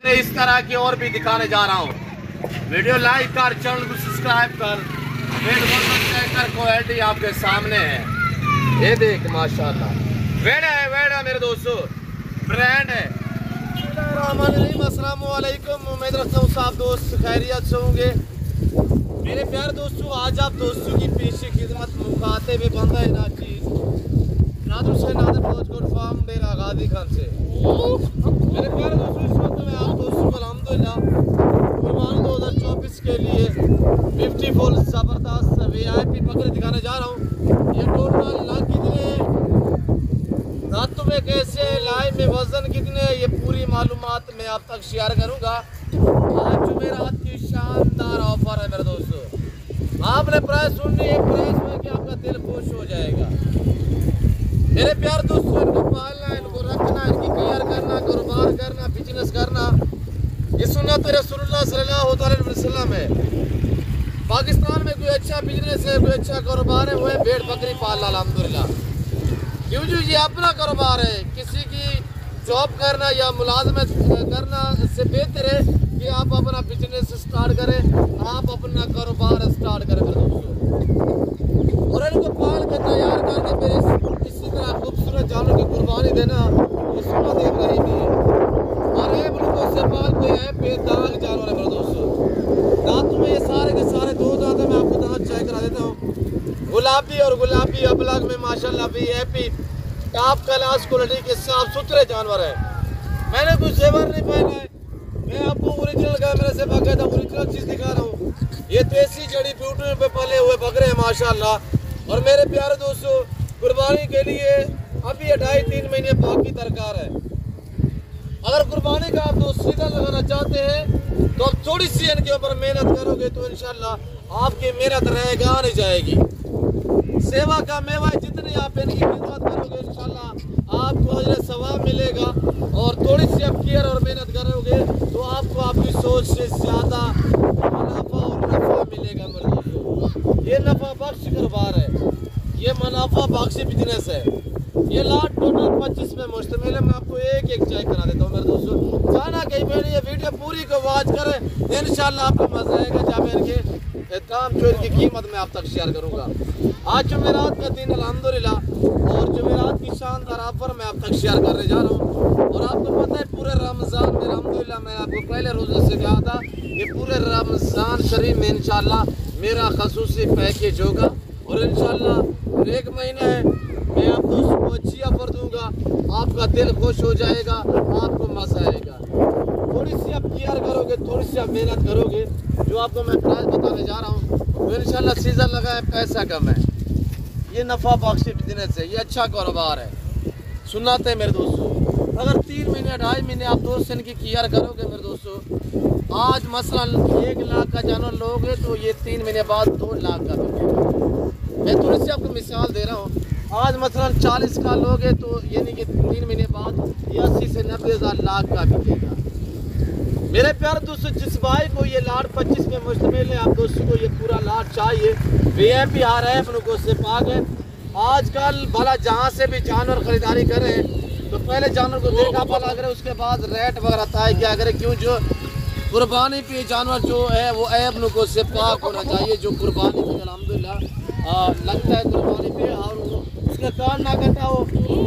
इस तरह की और भी दिखाने जा रहा हूँ। वीडियो लाइक कर, चैनल को सब्सक्राइब कर, चेक कर। क्वालिटी आपके सामने है, ये देख माशाल्लाह। वेड़ा मेरे दोस्तों, ब्रांड है। अस्सलाम वालेकुम, उम्मीद रखता हूँ सब दोस्त खैरियत से होंगे। मेरे प्यारे दोस्तों, आज आप दोस्तों की पेशी खिदमत मुखाते में बंदा है ना चीज़ नादर से नादर पहुँचकर फार्म डेरा गाजी खान से। मेरे प्यारे दोस्तों, इस वक्त मैं आप दोस्तों को अल्हम्दुलिल्लाह कुर्बानी 2024 के लिए 50 फुल ज़बरदस्त VIP बकरे दिखाने जा रहा हूँ। ये टोटल लाख कितने, दांतों में कैसे, लाइव में वजन कितने, ये पूरी मालूमात मैं आप तक शेयर करूँगा। आज जुमेरात की शानदार ऑफर है मेरे दोस्तों। आपने प्राइस सुननी है, प्राइस में कि आपका दिल खुश हो जाएगा। मेरे प्यार दोस्तों, इनको पालना, इनको रखना, इनकी केयर करना, कारोबार करना, बिजनेस करना, ये सुन्नत रसूलुल्लाह सल्लल्लाहु अलैहि वसल्लम है। पाकिस्तान में कोई अच्छा बिजनेस है, कोई अच्छा कारोबार है, वो है भेड़ बकरी पालना अल्हम्दुलिल्लाह। क्यों जी, ये अपना कारोबार है। किसी की जॉब करना या मुलाजमत करना इससे बेहतर है कि आप अपना बिजनेस स्टार्ट करें, आप अपना कारोबार स्टार्ट करें मेरे दोस्तों। और इनको पाल के तैयार करके मेरे इसी तरह खूबसूरत जानवर की कुर्बानी देना, ये सुन्नत इब्राहिमी है। और ये मुल्कों से पाल कोई है बेदाग जानवर है मेरे दोस्तों। दांतों में ये सारे के सारे दो दांत है, मैं आपको दांत चेक करा देता हूँ। गुलाबी और गुलाबी अबलग में माशाल्लाह VIP टॉप क्लास क्वालिटी के साफ सुथरे जानवर है। मैंने कुछ जेवर नहीं पहना है, मैं आपको ओरिजिनल कैमरे से बाकायदा ओरिजिनल चीज़ दिखा रहा हूँ। ये देसी जड़ी बूटियों पे पले हुए बकरे हैं माशाल्लाह। और मेरे प्यारे दोस्तों, कुर्बानी के लिए अभी 2.5-3 महीने बाकी दरकार है। अगर कुर्बानी का आप दोस्त सीधा लगाना चाहते हैं तो आप थोड़ी सी इनके ऊपर मेहनत करोगे तो इंशाल्लाह आपकी मेहनत रहेगा नहीं जाएगी। सेवा का मेवा, जितनी आप इनकी खिदमत करोगे इंशाल्लाह आपको अजर सवाब मिलेगा। और थोड़ी सी आप केयर और मेहनत करोगे तो आपको आपकी सोच से ज़्यादा मुनाफा और नफा मिलेगा मेरे दोस्तों। ये नफा बख्श कारोबार है, ये मुनाफा बख्श बिजनेस है। ये लाट टोटल 25 में मुश्तमिल है। मैं आपको एक एक चेक करा देता हूँ मेरे दोस्तों। जाना कहीं पे नहीं, ये वीडियो पूरी को वॉच करें, इंशाल्लाह आपको मजा आएगा। जब इनके काम जो इनकी कीमत मैं आप तक शेयर करूँगा। आज जुमेरात का दिन अल्हम्दुलिल्लाह, और जुमेरात की शानदार ऑफर मैं आप तक शेयर करने जा रहा हूँ। और आपको पता है पूरे रमज़ान में अल्हम्दुलिल्लाह, मैं आपको पहले रोज़े से कहा था कि पूरे रमज़ान शरीफ में इंशाल्लाह मेरा खसूसी पैकेज होगा। और इंशाल्लाह 1 महीना है, मैं आप दोस्तों को अच्छी ऑफर दूंगा, आपका दिल खुश हो जाएगा, आपको मजा आएगा। थोड़ी सी आप केयर करोगे, थोड़ी सी आप मेहनत करोगे, जो आपको मैं प्राइस बताने जा रहा हूँ तो इंशाल्लाह सीजन लगा है, पैसा कम है, ये नफा बख्श बिजनेस है, ये अच्छा कारोबार है। सुनाते हैं मेरे दोस्तों, अगर 3 महीने 2.5 महीने आप दोस्त इनकी केयर करोगे मेरे दोस्तों, आज मसलन 1 लाख का जानवर लोगे तो ये 3 महीने बाद 2 लाख का बिकेगा। मैं थोड़ी सी आपको मिसाल दे रहा हूँ। आज मसलन 40 का लोगे तो यानी कि 3 महीने बाद ये 80 से 90 हज़ार लाख का बिकेगा। मेरे प्यारे दोस्तों, जिस भाई को ये लाट 25 में मुश्तमिल है, आप दोस्तों को ये पूरा लाट चाहिए, VIP आ रहा है अपनों से पाक है। आजकल भला जहाँ से भी जानवर खरीदारी करें तो पहले जानवर को देखा भला करें, उसके बाद रेट वगैरह तय क्या करें। क्यों, जो कुर्बानी पे जानवर जो है वो अपनों को से पाक होना चाहिए। जो कुर्बानी पे अल्हम्दुलिल्लाह लगता है कुर्बानी पे, और उसका कान ना कटा हो,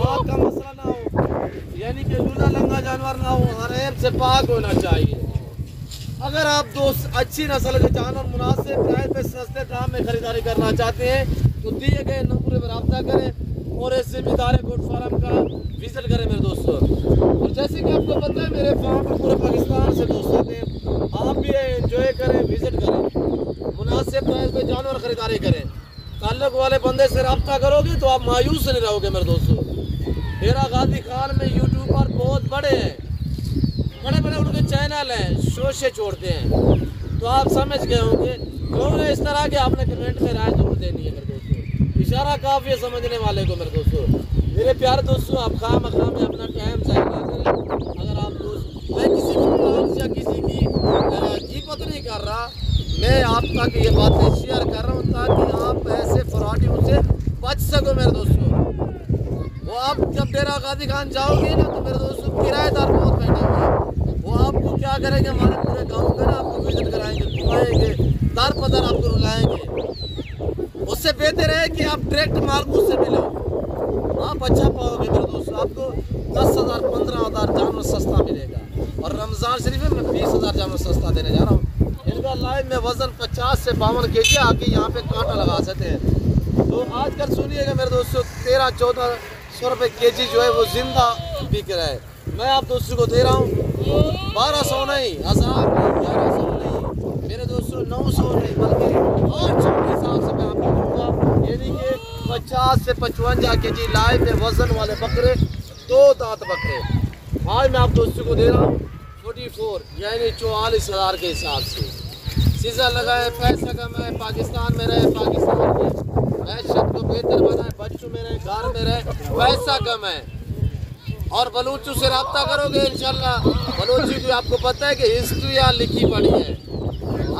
आग का मसला ना हो, यानी कि लूला लंगा जानवर ना हो, हर ऐब से पाक होना चाहिए। अगर आप दोस्त अच्छी नस्ल के जानवर मुनासिब प्राइस पे सस्ते दाम में खरीदारी करना चाहते हैं तो दिए गए नंबर पर रब्ता करें और ऐसे इदारे गोट फार्म का विजिट करें मेरे दोस्तों। और जैसे कि आपको पता है मेरे फार्म पर पूरे पाकिस्तान से दोस्त आते हैं, आप भी एंजॉय करें, विजिट करें, मुनासिब प्राइस पे जानवर खरीदारी करें। ताल्लुक वाले बंदे से रब्ता करोगे तो आप मायूस नहीं रहोगे मेरे दोस्तों। डेरा गाजी खान में यूट्यूबर बहुत बड़े हैं, बड़े बड़े उनके चैनल हैं, शो से छोड़ते हैं, तो आप समझ गए होंगे कौन है। इस तरह के आपने कमेंट में राय जरूर देनी है मेरे दोस्तों, इशारा काफ़ी है समझने वाले को मेरे दोस्तों। मेरे प्यारे दोस्तों, आप खाम में अपना टाइम ज़ाया ना करें। अगर आप दोस्त, मैं किसी की या किसी की कीमत नहीं कर रहा, मैं आप तक ये बातें शेयर कर रहा हूँ ताकि आप ऐसे फ्रॉडियों से बच सको मेरे दोस्तों। वो आप जब डेरा गाजी खान जाओगे ना तो मेरे दोस्तों किराएदार बहुत बैठे हुए हैं, वो आपको क्या क्या करेंगे, हमारे पूरे गाँव में ना आपको विजिट कराएंगे, घुमाएंगे, दर पदर आपको रुलाएंगे। उससे बेहतर है कि आप डायरेक्ट माल मुझसे मिलो, आप अच्छा पाओगे मेरे दोस्तों। आपको 10,000 15,000 जानवर सस्ता मिलेगा। और रमज़ान शरीफ में मैं 20,000 जानवर सस्ता देने जा रहा हूँ। इनका लाइव में वज़न 50 से 52 kg आके यहाँ पे कांटा लगा सकते हैं। तो आजकल सुनिएगा मेरे दोस्तों, 13-1400 रुपये kg जो है वो जिंदा बिक रहा है। मैं आप दोस्तों को दे रहा हूँ 1200 नहीं, 1000 नहीं, 1100 नहीं मेरे दोस्तों, 900 नहीं, बल्कि 800 के हिसाब से मैं आपको दूँगा। यानी कि 50 से 55 kg लाइव में वज़न वाले बकरे, 2 दांत बकरे आज मैं आप दोस्तों को दे रहा हूँ 44 यानी 44,000 के हिसाब से। सीजन लगाए, पैसा कमाए, पाकिस्तान में रहे, पाकिस्तान की मैशत को बेहतर बनाए, बच्चों में रहे, घर में रहे, पैसा कमाए। और बलूचों से रब्ता करोगे इंशाल्लाह, बलूची की आपको पता है कि हिस्ट्री यहाँ लिखी पड़ी है।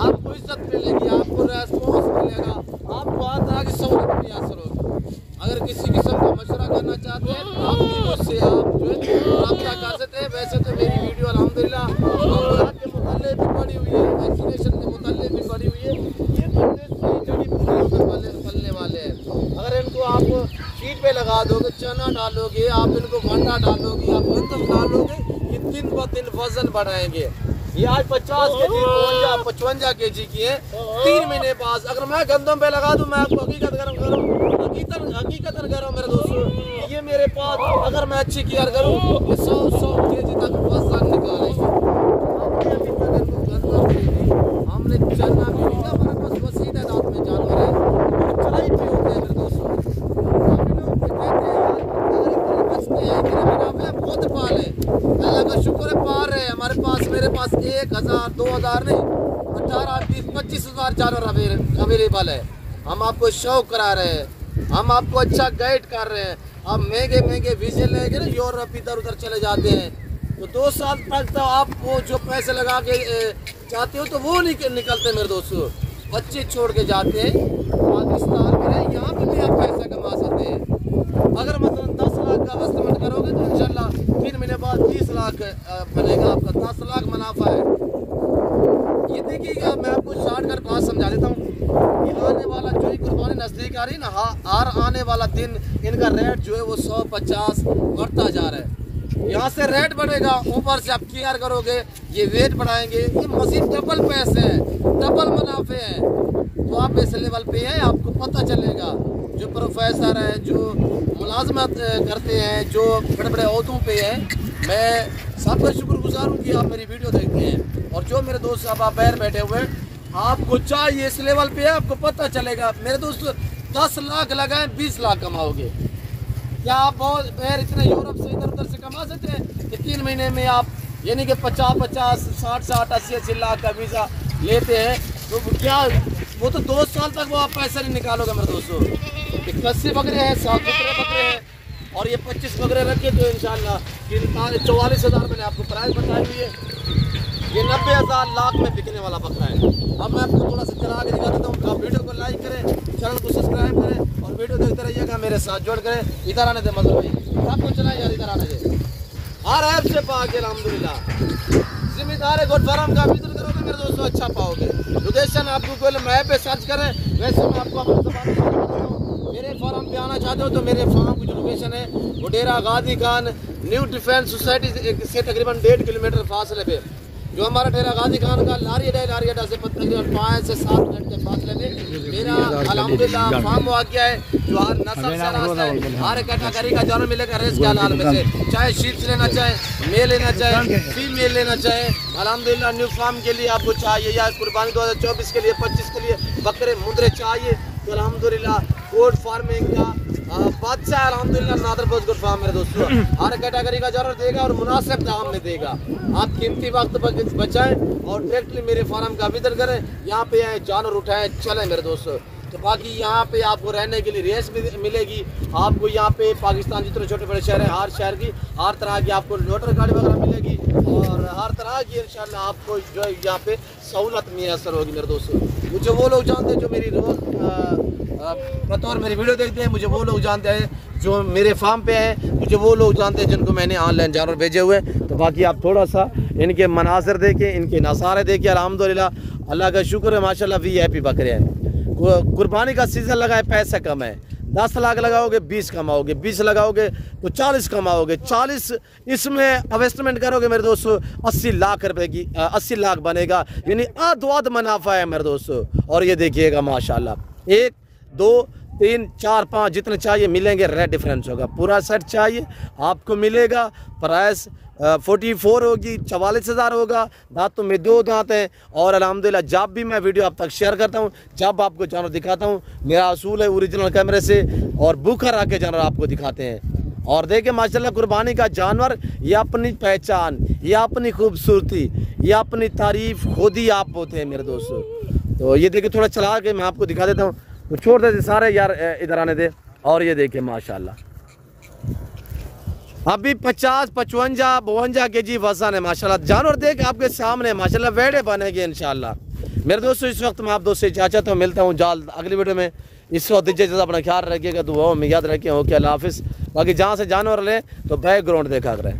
आपको इज्जत मिलेगी, आपको रेस्पॉन्स मिलेगा, आपको हर तरह की सहूलत भी हासिल होगी। अगर किसी किस्म का मशवरा करना चाहते हैं तो आप मुझसे आप जो है रब्ता कर सकते हैं। वैसे तो मेरी वीडियो अल्हम्दुलिल्लाह के मुताल्ले भी पड़ी हुई है, वैक्सीनेशन के मुताल्ले भी पड़ी हुई है। ये बंदे जड़ी बूटियों पे पलने वाले हैं। अगर इनको आप शीट पे लगा दोगे, चना डालोगे, आप इनको भंडा डालोगे, आप गंदम डालोगे, ये दिन ब दिन वजन बढ़ाएंगे। ये आज 50 kg 55 kg की है। 3 महीने बाद अगर मैं गंदम पे लगा दूं, मैं आपको हकीकत कह रहा हूं मेरे दोस्तों, ये मेरे पास अगर मैं अच्छी केयर करूं ये 100 kg तक वजन निकालेंगे। अभी तक इनको गंदम भी दी, हमने चना भी नहीं, हमारे पास वसीयत दांत में जानवर है, चाय भी होते हैं मेरे दोस्तों। बहुत पाल है, अल्लाह का शुक्र है, पाल रहे हैं हमारे पास। मेरे पास 1,000 2,000 नहीं, 18 20 25,000 जानवर अवेलेबल है। हम आपको शौक करा रहे हैं, हम आपको अच्छा गाइड कर रहे हैं। आप महंगे वीज़े लेके ना यूरोप इधर उधर चले जाते हैं, तो 2 साल तक तो आप वो जो पैसे लगा के चाहते हो तो वो नहीं निकलते मेरे दोस्तों। बच्चे छोड़ के जाते हैं पाकिस्तान में, यहाँ पे भी आप पैसा कमा सकते हैं। अगर मतलब 10 लाख का इन्वेस्टमेंट करोगे तो इंशाल्लाह 3 महीने बाद 20 लाख बनेगा, आपका 10 लाख मुनाफा है। ये देखिएगा, मैं आपको शॉर्ट कर बात समझा देता हूँ। ये आने वाला जो ही कुर्बानी नज़दीक आ रही है ना, हर आने वाला दिन इनका रेट जो है वो 150 बढ़ता जा रहा है। यहाँ से रेट बढ़ेगा, ऊपर से आप केयर करोगे, ये वेट बढ़ाएंगे, ये मजीद डबल पैसे हैं, डबल मुनाफे हैं। तो आप इस लेवल पे हैं, आपको पता चलेगा। जो प्रोफेसर हैं, जो मुलाजमत करते हैं, जो बड़े बड़े ओहदों पे हैं, मैं सबका शुक्रगुजार हूँ कि आप मेरी वीडियो देखते हैं। और जो मेरे दोस्त साहब आप बाहर बैठे हुए हैं, आपको चाहिए इस लेवल पे है, आपको पता चलेगा। मेरे दोस्त 10 लाख लगाएं 20 लाख कमाओगे। क्या आप बहुत बाहर इतने यूरोप से इधर उधर से कमा सकते हैं कि 3 महीने में आप यानी कि 50 60 80 लाख का वीज़ा लेते हैं? तो क्या वो तो 2 साल तक वो आप पैसा नहीं निकालोगे मेरे दोस्तों। 81 बकरे हैं, 7 बकरे हैं और ये 25 बकरे रखे तो इंशाल्लाह 44,000 मैंने आपको प्राइस बताई हुई है। ये 90,000 लाख में बिकने वाला बकरा है। अब मैं आपको थोड़ा सा चला के दिखा देता हूँ। आप वीडियो को लाइक करें, चैनल को सब्सक्राइब करें और वीडियो देखते रहिएगा, मेरे साथ जुड़ करें। इधर आने दे मजर भाई, आपको चलाए यार, इधर आने दे। हर ऐप से पाके अल्हम्दुलिल्लाह जिम्मेदार है। गोट फार्म का विजिट करोगे मेरे दोस्तों, अच्छा पाओगे। लोकेशन आप गूगल मैप पे सर्च करें। वैसे मैं आपको अपनी ज़बान में बताता हूँ, मेरे फार्म पे आना चाहते हो तो मेरे फार्म की जो लोकेशन है वो डेरा Ghazi Khan new defence society से तकरीबन 1.5 किलोमीटर फासले पे जो हमारा डेरा गाजी खान का लारी अड्डा से तकरीबन 5 से 7 मिनट के फासले में मेरा अल्हम्दुलिल्लाह फार्म आ गया है, जो हर नस्ल से रास्ता है, हर कैटेगरी का जानवर मिलेगा रेस के हाल में से। चाहे शीट्स लेना चाहे, मेल लेना चाहे, फीमेल लेना चाहे, अल्हम्दुलिल्लाह न्यू फार्म के लिए आपको चाहिए या कुर्बानी 2024 के लिए 25 के लिए बकरे मुद्रे चाहिए तो अल्हम्दुलिल्लाह गोट फार्मिंग का बादशाह अल्हम्दुलिल्लाह नादर बोझ गोट फार्म मेरे दोस्तों हर कैटेगरी का जानवर देगा और मुनासिब दाम में देगा। आप कीमती वक्त बचाएं और डायरेक्टली मेरे फार्म का विजिट करें, यहाँ पे आए, जानवर उठाएं, चलें मेरे दोस्तों। तो बाकी यहाँ पे आपको रहने के लिए रेस भी मिलेगी। आपको यहाँ पे पाकिस्तान जितने छोटे बड़े शहर हैं, हर शहर की हर तरह की आपको मोटर गाड़ी वगैरह मिलेगी और हर तरह की इंशाल्लाह आपको जो है यहाँ पे सहूलत मैसर होगी मेरे दोस्तों। मुझे वो लोग जानते हैं जो मेरी रोज़ बतौर मेरी वीडियो देखते हैं, मुझे वो लोग जानते हैं जो मेरे फार्म पे हैं, मुझे वो लोग जानते हैं जिनको मैंने ऑनलाइन जानवर भेजे हुए हैं। तो बाकी आप थोड़ा सा इनके मनाजर देखें, इनके नज़ारे देखें। अल्हम्दुलिल्लाह अल्लाह का शुक्र है माशाल्लाह VIP बकरे हैं। कुर्बानी का सीज़न लगा है, पैसा कम है। 10 लाख लगाओगे 20 कमाओगे, 20 लगाओगे तो 40 कमाओगे, 40 इसमें इन्वेस्टमेंट करोगे मेरे दोस्तों 80 लाख रुपए की 80 लाख बनेगा, यानी आध मुनाफा है मेरे दोस्तों। और ये देखिएगा माशाल्लाह 1 2 3 4 5 जितने चाहिए मिलेंगे, रेट डिफरेंस होगा। पूरा सेट चाहिए आपको मिलेगा, प्राइस 44 होगी, 44,000 होगा। दांतों में 2 दांत हैं। और अल्हम्दुलिल्लाह जब भी मैं वीडियो आप तक शेयर करता हूं, जब आपको जानवर दिखाता हूं, मेरा असूल है ओरिजिनल कैमरे से और बुखर आके जानवर आपको दिखाते हैं। और देखिए माशाल्लाह कुर्बानी का जानवर, ये अपनी पहचान, ये अपनी खूबसूरती, ये अपनी तारीफ खुद ही आप होते हैं मेरे दोस्तों। तो ये देखिए थोड़ा चला के मैं आपको दिखा देता हूँ, तो छोड़ देते सारे यार इधर आने दे। और ये देखिए माशाल्लाह अभी 50 55 52 kg वजन है माशाल्लाह। जानवर देख आपके सामने माशाल्लाह वेड़े बनेंगे इंशाल्लाह। मेरे दोस्तों इस वक्त मैं आप दोस्तों से इजाज़त तो मिलता हूँ जल्द अगली वीडियो में। इस वक्त दीजिए अपना ख्याल रखिएगा, दुआओं में याद रखें। ओके अल्लाह हाफिज़। बाकी जहाँ से जानवर लें तो बैकग्राउंड देखा करें।